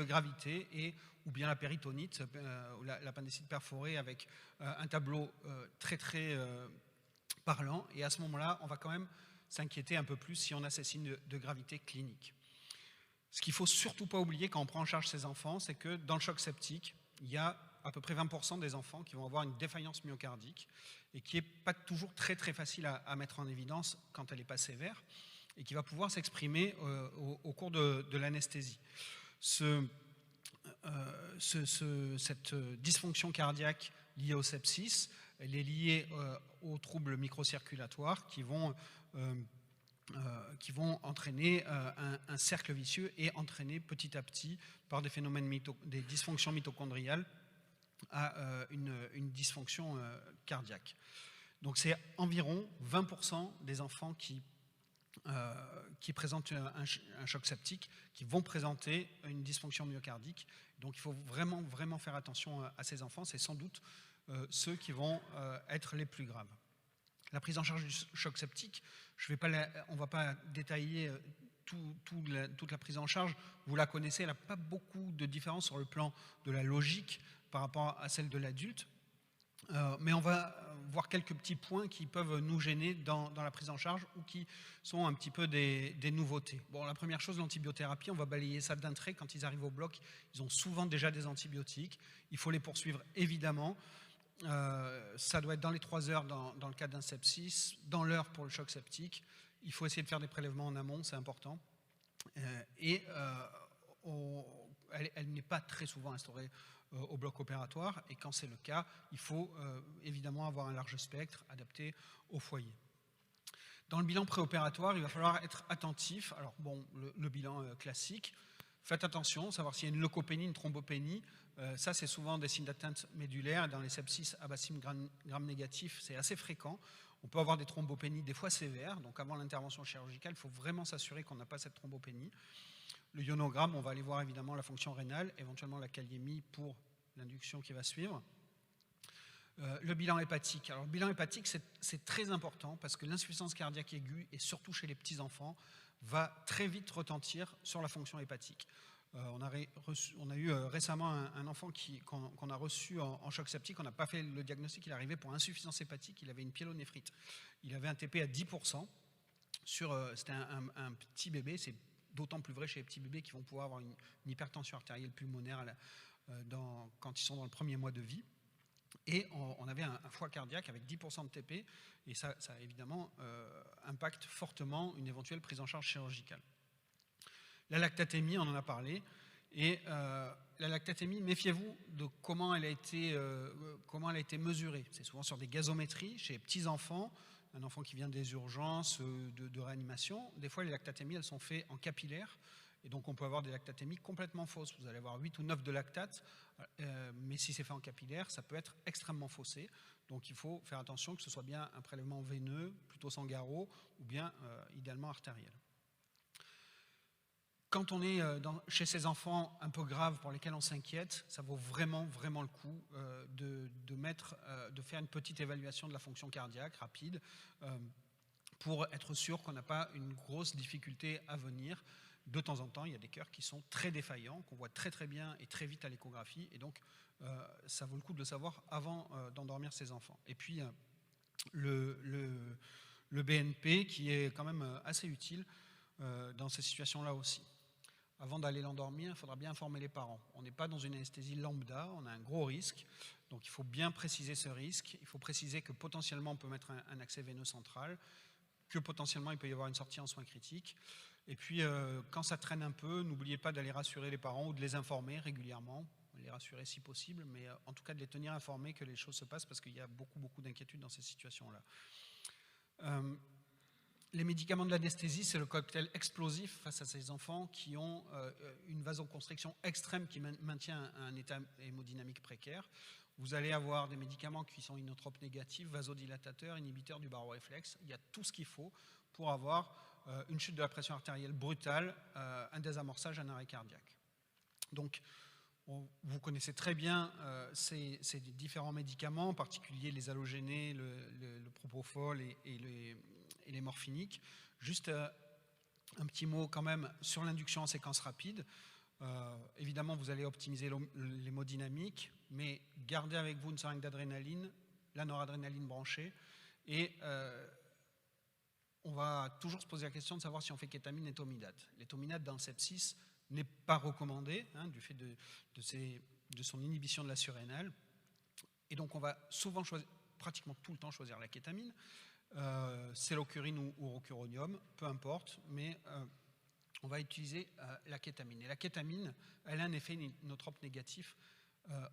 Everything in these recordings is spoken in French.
gravité ou bien la péritonite, ou l'appendicite perforée avec un tableau très parlant. Et à ce moment-là, on va quand même s'inquiéter un peu plus si on a ces signes de gravité clinique. Ce qu'il ne faut surtout pas oublier quand on prend en charge ces enfants, c'est que dans le choc septique, il y a à peu près 20% des enfants qui vont avoir une défaillance myocardique et qui n'est pas toujours très facile à mettre en évidence quand elle n'est pas sévère et qui va pouvoir s'exprimer au cours de l'anesthésie. Cette dysfonction cardiaque liée au sepsis, elle est liée aux troubles microcirculatoires qui vont entraîner un cercle vicieux et entraîner petit à petit, par des phénomènes, des dysfonctions mitochondriales, à une dysfonction cardiaque. Donc c'est environ 20% des enfants qui présentent un choc septique qui vont présenter une dysfonction myocardique. Donc il faut vraiment faire attention à ces enfants. C'est sans doute ceux qui vont être les plus graves. La prise en charge du choc septique, on ne va pas détailler toute la prise en charge. Vous la connaissez, elle n'a pas beaucoup de différence sur le plan de la logique par rapport à celle de l'adulte. Mais on va voir quelques petits points qui peuvent nous gêner dans la prise en charge ou qui sont un petit peu des nouveautés. Bon, la première chose, l'antibiothérapie, on va balayer ça d'un trait. Quand ils arrivent au bloc, ils ont souvent déjà des antibiotiques. Il faut les poursuivre évidemment. Ça doit être dans les 3 heures dans le cas d'un sepsis, dans l'heure pour le choc septique. Il faut essayer de faire des prélèvements en amont, c'est important. Elle n'est pas très souvent instaurée au bloc opératoire, et quand c'est le cas, il faut évidemment avoir un large spectre adapté au foyer. Dans le bilan préopératoire, il va falloir être attentif. Alors bon, le bilan classique, faites attention, savoir s'il y a une leucopénie, une thrombopénie. Ça, c'est souvent des signes d'atteinte médulaire. Dans les sepsis à bacille gram négatif, c'est assez fréquent. On peut avoir des thrombopénies, des fois sévères. Donc avant l'intervention chirurgicale, il faut vraiment s'assurer qu'on n'a pas cette thrombopénie. Le ionogramme, on va aller voir évidemment la fonction rénale, éventuellement la kaliémie pour l'induction qui va suivre. Le bilan hépatique. Alors le bilan hépatique, c'est très important parce que l'insuffisance cardiaque aiguë, et surtout chez les petits-enfants, va très vite retentir sur la fonction hépatique. On a eu récemment un enfant qu'on a reçu en choc septique. On n'a pas fait le diagnostic, il arrivait pour insuffisance hépatique, il avait une pyélonéphrite. Il avait un TP à 10%. C'était un petit bébé, c'est d'autant plus vrai chez les petits bébés qui vont pouvoir avoir une hypertension artérielle pulmonaire quand ils sont dans le premier mois de vie. Et on avait un foie cardiaque avec 10% de TP, et ça évidemment impacte fortement une éventuelle prise en charge chirurgicale. La lactatémie, on en a parlé, et la lactatémie, méfiez-vous de comment elle a été mesurée. C'est souvent sur des gazométries chez les petits-enfants, un enfant qui vient des urgences, de réanimation. Des fois, les lactatémies, elles sont faites en capillaire, et donc on peut avoir des lactatémies complètement fausses. Vous allez avoir 8 ou 9 de lactate, mais si c'est fait en capillaire, ça peut être extrêmement faussé. Donc il faut faire attention que ce soit bien un prélèvement veineux, plutôt sans garrot, ou bien idéalement artériel. Quand on est chez ces enfants un peu graves pour lesquels on s'inquiète, ça vaut vraiment le coup de faire une petite évaluation de la fonction cardiaque rapide pour être sûr qu'on n'a pas une grosse difficulté à venir. De temps en temps, il y a des cœurs qui sont très défaillants, qu'on voit très bien et très vite à l'échographie, et donc ça vaut le coup de le savoir avant d'endormir ces enfants. Et puis le BNP qui est quand même assez utile dans ces situations-là aussi. Avant d'aller l'endormir, il faudra bien informer les parents. On n'est pas dans une anesthésie lambda, on a un gros risque, donc il faut bien préciser ce risque. Il faut préciser que potentiellement on peut mettre un accès veineux central, que potentiellement il peut y avoir une sortie en soins critiques. Et puis quand ça traîne un peu, n'oubliez pas d'aller rassurer les parents ou de les informer régulièrement, les rassurer si possible, mais en tout cas de les tenir informés que les choses se passent, parce qu'il y a beaucoup d'inquiétudes dans ces situations-là. Les médicaments de l'anesthésie, c'est le cocktail explosif face à ces enfants qui ont une vasoconstriction extrême qui maintient un état hémodynamique précaire. Vous allez avoir des médicaments qui sont inotropes négatifs, vasodilatateurs, inhibiteurs du baroréflexe. Il y a tout ce qu'il faut pour avoir une chute de la pression artérielle brutale, un désamorçage, un arrêt cardiaque. Donc, vous connaissez très bien ces différents médicaments, en particulier les halogénés, le propofol et les morphiniques. Juste un petit mot quand même sur l'induction en séquence rapide. Évidemment, vous allez optimiser l'hémodynamique, mais gardez avec vous une seringue d'adrénaline, la noradrénaline branchée, et on va toujours se poser la question de savoir si on fait kétamine et étomidate. L'étomidate dans le sepsis n'est pas recommandée, du fait de son inhibition de la surrénale, et donc on va souvent choisir, pratiquement tout le temps choisir la kétamine, célocurine ou rocuronium, peu importe, mais on va utiliser la kétamine. Et la kétamine, elle a un effet inotrope négatif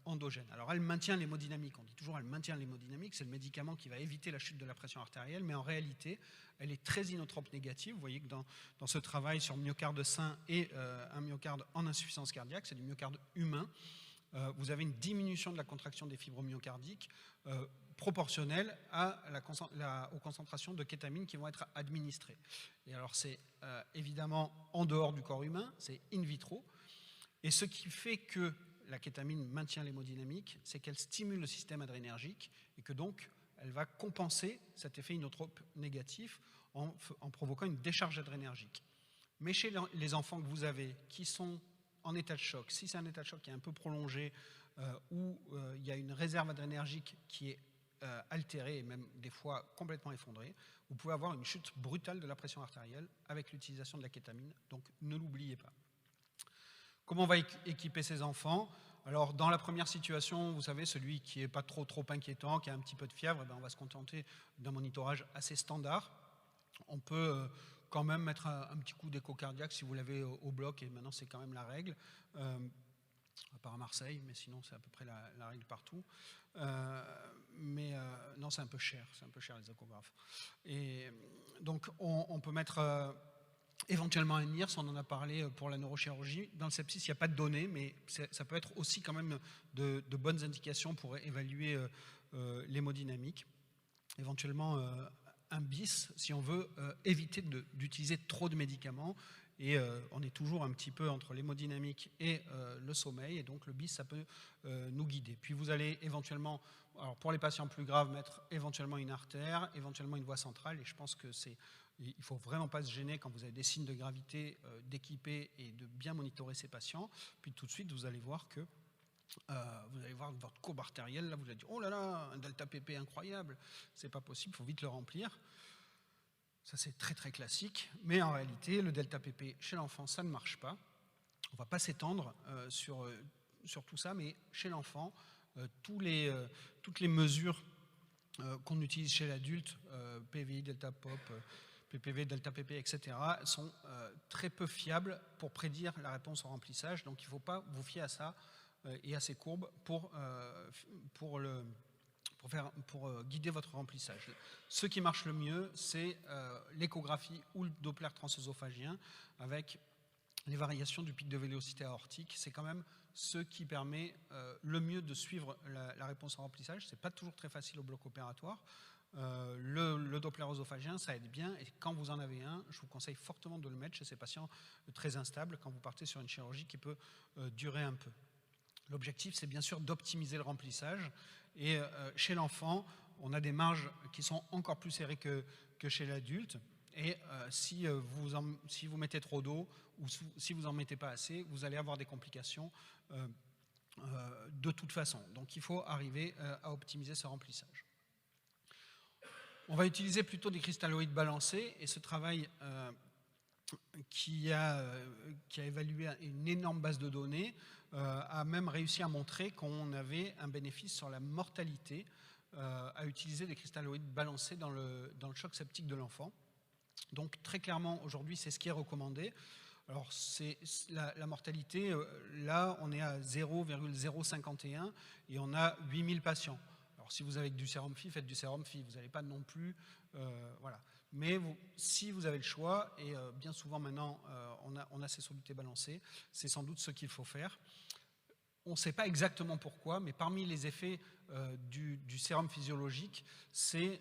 endogène. Alors elle maintient l'hémodynamique, on dit toujours elle maintient l'hémodynamique, c'est le médicament qui va éviter la chute de la pression artérielle, mais en réalité, elle est très inotrope négative. Vous voyez que dans ce travail sur myocarde sain et un myocarde en insuffisance cardiaque, c'est du myocarde humain, vous avez une diminution de la contraction des fibres myocardiques proportionnelle aux concentrations de kétamine qui vont être administrées. Et alors c'est évidemment en dehors du corps humain, c'est in vitro, et ce qui fait que la kétamine maintient l'hémodynamique, c'est qu'elle stimule le système adrénergique et que donc elle va compenser cet effet inotrope négatif en provoquant une décharge adrénergique. Mais chez les enfants que vous avez qui sont en état de choc, si c'est un état de choc qui est un peu prolongé, où il y a une réserve adrénergique qui est altérée et même des fois complètement effondrée, vous pouvez avoir une chute brutale de la pression artérielle avec l'utilisation de la kétamine, donc ne l'oubliez pas. Comment on va équiper ces enfants? Alors dans la première situation, vous savez, celui qui n'est pas trop inquiétant, qui a un petit peu de fièvre, on va se contenter d'un monitorage assez standard. On peut quand même mettre un petit coup d'écho cardiaque si vous l'avez au bloc, et maintenant c'est quand même la règle, à part à Marseille, mais sinon c'est à peu près la règle partout. Non, c'est un peu cher les échographes. Et donc on peut mettre éventuellement un IRS, on en a parlé pour la neurochirurgie. Dans le sepsis, il n'y a pas de données, mais ça peut être aussi quand même de bonnes indications pour évaluer l'hémodynamique. Éventuellement un BIS, si on veut éviter d'utiliser trop de médicaments. Et on est toujours un petit peu entre l'hémodynamique et le sommeil, et donc le BIS, ça peut nous guider. Puis vous allez éventuellement, alors pour les patients plus graves, mettre éventuellement une artère, éventuellement une voie centrale, et je pense que il ne faut vraiment pas se gêner quand vous avez des signes de gravité d'équiper et de bien monitorer ces patients. Puis tout de suite, vous allez voir que votre courbe artérielle, là, vous allez dire, oh là là, un delta PP incroyable, c'est pas possible, il faut vite le remplir. Ça, c'est très classique, mais en réalité, le delta PP chez l'enfant, ça ne marche pas. On ne va pas s'étendre sur tout ça, mais chez l'enfant, toutes les mesures qu'on utilise chez l'adulte, PVI, delta pop, PPV, delta PP, etc., sont très peu fiables pour prédire la réponse au remplissage. Donc il ne faut pas vous fier à ça et à ces courbes pour guider votre remplissage. Ce qui marche le mieux, c'est l'échographie ou le Doppler transœsophagien avec les variations du pic de vélocité aortique. C'est quand même ce qui permet le mieux de suivre la réponse au remplissage. Ce n'est pas toujours très facile au bloc opératoire. Le Doppler œsophagien, ça aide bien, et quand vous en avez un, je vous conseille fortement de le mettre chez ces patients très instables quand vous partez sur une chirurgie qui peut durer un peu. L'objectif, c'est bien sûr d'optimiser le remplissage, et chez l'enfant, on a des marges qui sont encore plus serrées que chez l'adulte, et si vous mettez trop d'eau ou si vous n'en mettez pas assez, vous allez avoir des complications de toute façon. Donc il faut arriver à optimiser ce remplissage. On va utiliser plutôt des cristalloïdes balancés, et ce travail qui a évalué une énorme base de données a même réussi à montrer qu'on avait un bénéfice sur la mortalité à utiliser des cristalloïdes balancés dans le choc septique de l'enfant. Donc très clairement aujourd'hui c'est ce qui est recommandé. Alors c'est la mortalité, là on est à 0,051 et on a 8000 patients. Alors si vous avez du sérum Phi, faites du sérum Phi, vous n'allez pas non plus, voilà. Mais si vous avez le choix, et bien souvent maintenant on a ces solutés balancées, c'est sans doute ce qu'il faut faire. On ne sait pas exactement pourquoi, mais parmi les effets du sérum physiologique, c'est,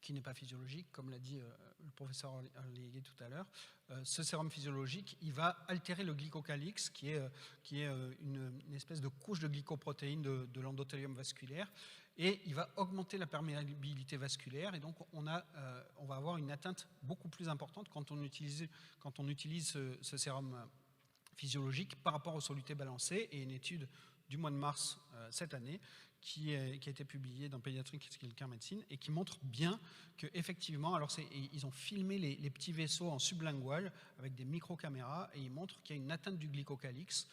qui n'est pas physiologique, comme l'a dit le professeur Orlier tout à l'heure, ce sérum physiologique, il va altérer le glycocalyx, qui est une espèce de couche de glycoprotéines de l'endothélium vasculaire, et il va augmenter la perméabilité vasculaire, et donc on va avoir une atteinte beaucoup plus importante quand on utilise ce sérum physiologique par rapport aux solutés balancés, et une étude du mois de mars cette année qui a été publiée dans Pediatric Care Medicine et qui montre bien qu'effectivement, alors ils ont filmé les petits vaisseaux en sublingual avec des micro-caméras, et ils montrent qu'il y a une atteinte du glycocalyx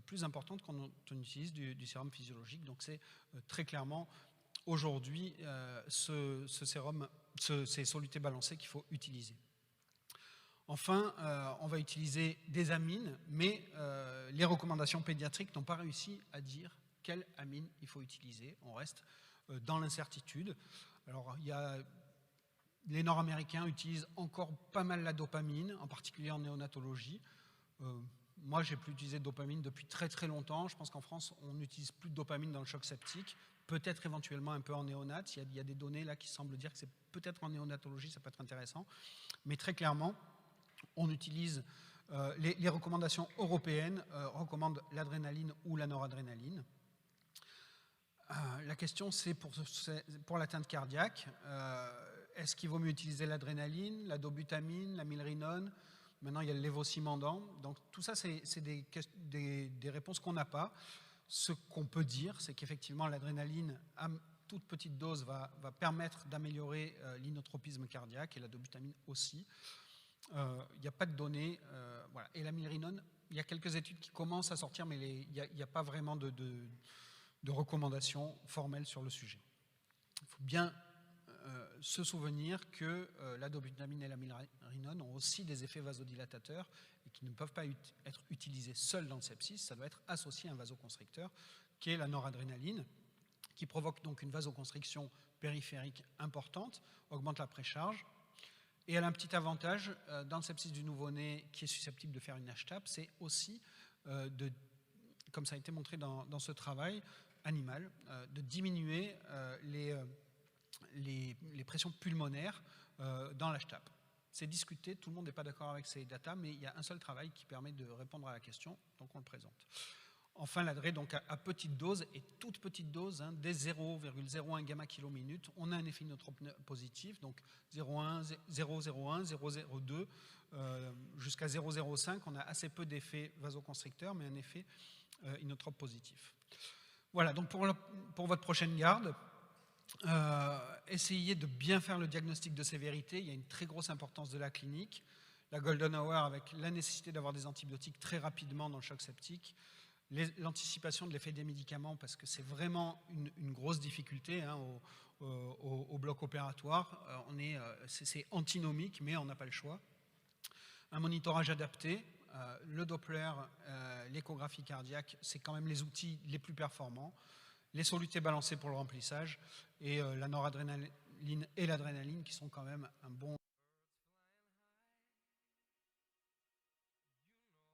plus importante quand on utilise du sérum physiologique. Donc c'est très clairement aujourd'hui ces solutés balancés qu'il faut utiliser. Enfin, on va utiliser des amines, mais les recommandations pédiatriques n'ont pas réussi à dire quelle amine il faut utiliser. On reste dans l'incertitude. Alors, les Nord-Américains utilisent encore pas mal la dopamine, en particulier en néonatologie. Moi, j'ai plus utilisé de dopamine depuis très très longtemps. Je pense qu'en France, on n'utilise plus de dopamine dans le choc septique. Peut-être éventuellement un peu en néonat. Il y a des données là qui semblent dire que c'est peut-être en néonatologie, ça peut être intéressant. Mais très clairement, on utilise les recommandations européennes recommandent l'adrénaline ou la noradrénaline. La question, c'est pour l'atteinte cardiaque, est-ce qu'il vaut mieux utiliser l'adrénaline, la dobutamine, la milrinone? Maintenant, il y a le lévosimendan. Donc, tout ça, c'est des réponses qu'on n'a pas. Ce qu'on peut dire, c'est qu'effectivement, l'adrénaline, à toute petite dose, va permettre d'améliorer l'inotropisme cardiaque, et la dobutamine aussi. Il n'y a pas de données. Voilà. Et la milrinone, il y a quelques études qui commencent à sortir, mais il n'y a pas vraiment de recommandations formelles sur le sujet. Il faut bien se souvenir que la dobutamine et la milrinone ont aussi des effets vasodilatateurs et qui ne peuvent pas être utilisés seuls dans le sepsis. Ça doit être associé à un vasoconstricteur qui est la noradrénaline, qui provoque donc une vasoconstriction périphérique importante, augmente la précharge. Et elle a un petit avantage dans le sepsis du nouveau-né qui est susceptible de faire une HTAP, c'est aussi, comme ça a été montré dans ce travail animal, de diminuer les pressions pulmonaires dans l'HTAP. C'est discuté, tout le monde n'est pas d'accord avec ces datas, mais il y a un seul travail qui permet de répondre à la question, donc on le présente. Enfin, l'adré, donc à petite dose, et toute petite dose, dès 0,01 gamma kilo minute, on a un effet inotrope positif, donc 0,1, 0,01, 0,02, jusqu'à 0,05, on a assez peu d'effets vasoconstricteurs, mais un effet inotrope positif. Voilà, donc pour votre prochaine garde, essayez de bien faire le diagnostic de sévérité. Il y a une très grosse importance de la clinique. La golden hour avec la nécessité d'avoir des antibiotiques très rapidement dans le choc septique. L'anticipation de l'effet des médicaments, parce que c'est vraiment une grosse difficulté au bloc opératoire. C'est antinomique, mais on n'a pas le choix. Un monitorage adapté. Le Doppler, l'échographie cardiaque, c'est quand même les outils les plus performants. Les solutés balancées pour le remplissage et la noradrénaline et l'adrénaline qui sont quand même un bon